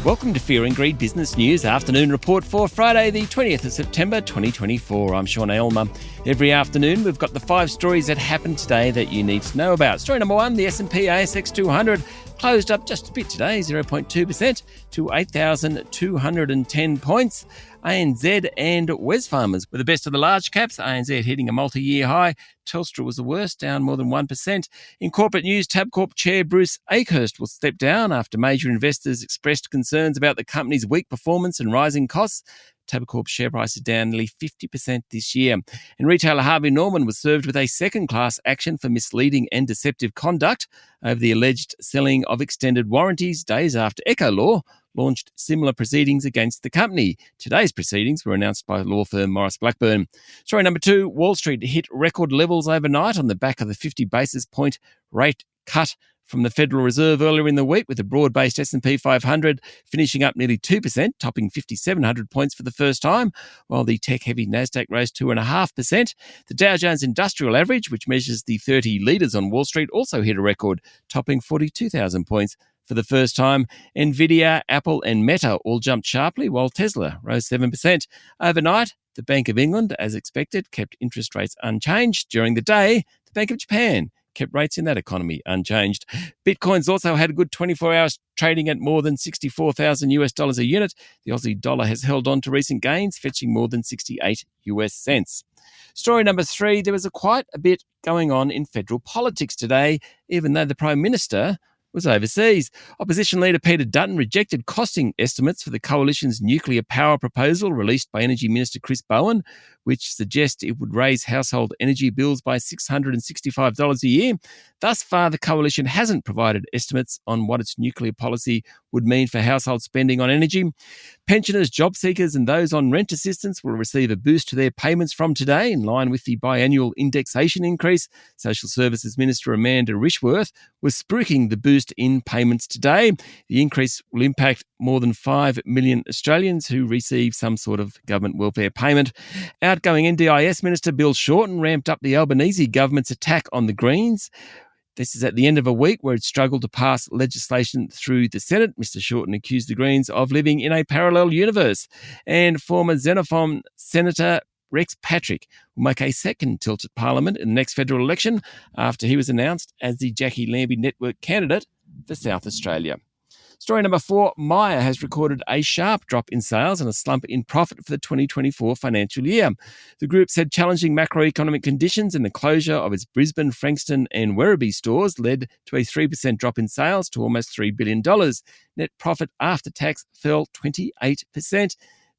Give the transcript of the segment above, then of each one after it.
Welcome to Fear and Greed Business News Afternoon Report for Friday the 20th of September 2024. I'm Sean Aylmer. Every afternoon we've got the 5 stories that happened today that you need to know about. Story number 1, the S&P ASX 200 closed up just a bit today, 0.2% to 8,210 points. ANZ and Wesfarmers were the best of the large caps, ANZ hitting a multi-year high. Telstra was the worst, down more than 1%. In corporate news, Tabcorp chair Bruce Akehurst will step down after major investors expressed concerns about the company's weak performance and rising costs. Tabcorp's share price is down nearly 50% this year. And retailer Harvey Norman was served with a second-class action for misleading and deceptive conduct over the alleged selling of extended warranties days after Ecolaw launched similar proceedings against the company. Today's proceedings were announced by law firm Morris Blackburn. Story number 2, Wall Street hit record levels overnight on the back of the 50 basis point rate cut from the Federal Reserve earlier in the week, with the broad-based S&P 500 finishing up nearly 2%, topping 5,700 points for the first time, while the tech-heavy Nasdaq rose 2.5%. The Dow Jones Industrial Average, which measures the 30 leaders on Wall Street, also hit a record, topping 42,000 points for the first time. Nvidia, Apple and Meta all jumped sharply, while Tesla rose 7%. Overnight, the Bank of England, as expected, kept interest rates unchanged. During the day, the Bank of Japan kept rates in that economy unchanged. Bitcoins also had a good 24 hours, trading at more than 64,000 US dollars a unit. The Aussie dollar has held on to recent gains, fetching more than 68 US cents. Story number 3, there was quite a bit going on in federal politics today, even though the Prime Minister was overseas. Opposition leader Peter Dutton rejected costing estimates for the coalition's nuclear power proposal released by Energy Minister Chris Bowen, which suggests it would raise household energy bills by $665 a year. Thus far, the coalition hasn't provided estimates on what its nuclear policy would mean for household spending on energy. Pensioners, job seekers and those on rent assistance will receive a boost to their payments from today, in line with the biannual indexation increase. Social Services Minister Amanda Rishworth was spruiking the boost in payments today. The increase will impact more than 5 million Australians who receive some sort of government welfare payment. Outgoing NDIS Minister Bill Shorten ramped up the Albanese government's attack on the Greens. This is at the end of a week where it struggled to pass legislation through the Senate. Mr Shorten accused the Greens of living in a parallel universe. And former Xenophon Senator Rex Patrick will make a second tilt at Parliament in the next federal election after he was announced as the Jackie Lambie Network candidate for South Australia. Story number 4, Myer has recorded a sharp drop in sales and a slump in profit for the 2024 financial year. The group said challenging macroeconomic conditions and the closure of its Brisbane, Frankston and Werribee stores led to a 3% drop in sales to almost $3 billion. Net profit after tax fell 28%.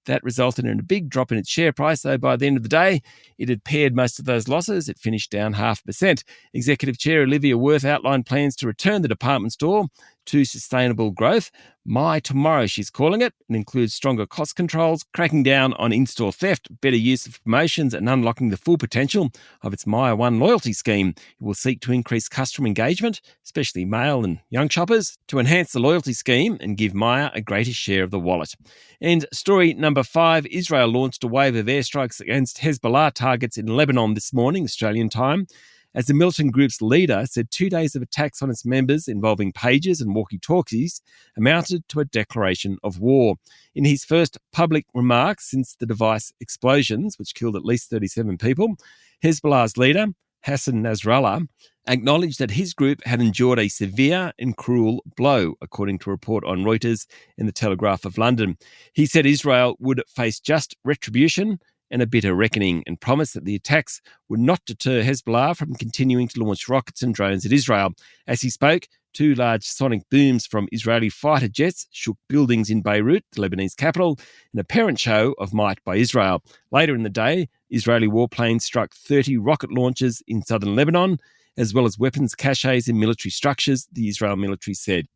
That resulted in a big drop in its share price, though by the end of the day, it had pared most of those losses. It finished down 0.5%. Executive Chair Olivia Wirth outlined plans to return the department store to sustainable growth. My Tomorrow, she's calling it. It includes stronger cost controls, cracking down on in-store theft, better use of promotions and unlocking the full potential of its Myer One loyalty scheme. It will seek to increase customer engagement, especially male and young shoppers, to enhance the loyalty scheme and give Myer a greater share of the wallet. And story number 5, Israel launched a wave of airstrikes against Hezbollah targets in Lebanon this morning, Australian time, as the militant group's leader said 2 days of attacks on its members involving pagers and walkie-talkies amounted to a declaration of war. In his first public remarks since the device explosions, which killed at least 37 people, Hezbollah's leader, Hassan Nasrallah, acknowledged that his group had endured a severe and cruel blow, according to a report on Reuters and the Telegraph of London. He said Israel would face just retribution and a bitter reckoning, and promised that the attacks would not deter Hezbollah from continuing to launch rockets and drones at Israel. As he spoke, 2 large sonic booms from Israeli fighter jets shook buildings in Beirut, the Lebanese capital, in a parent show of might by Israel. Later in the day, Israeli warplanes struck 30 rocket launches in southern Lebanon, as well as weapons caches in military structures, the Israel military said.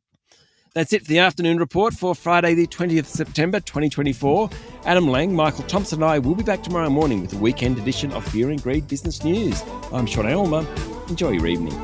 That's it for the afternoon report for Friday the 20th of September 2024. Adam Lang, Michael Thompson and I will be back tomorrow morning with the weekend edition of Fear and Greed Business News. I'm Sean Aylmer. Enjoy your evening.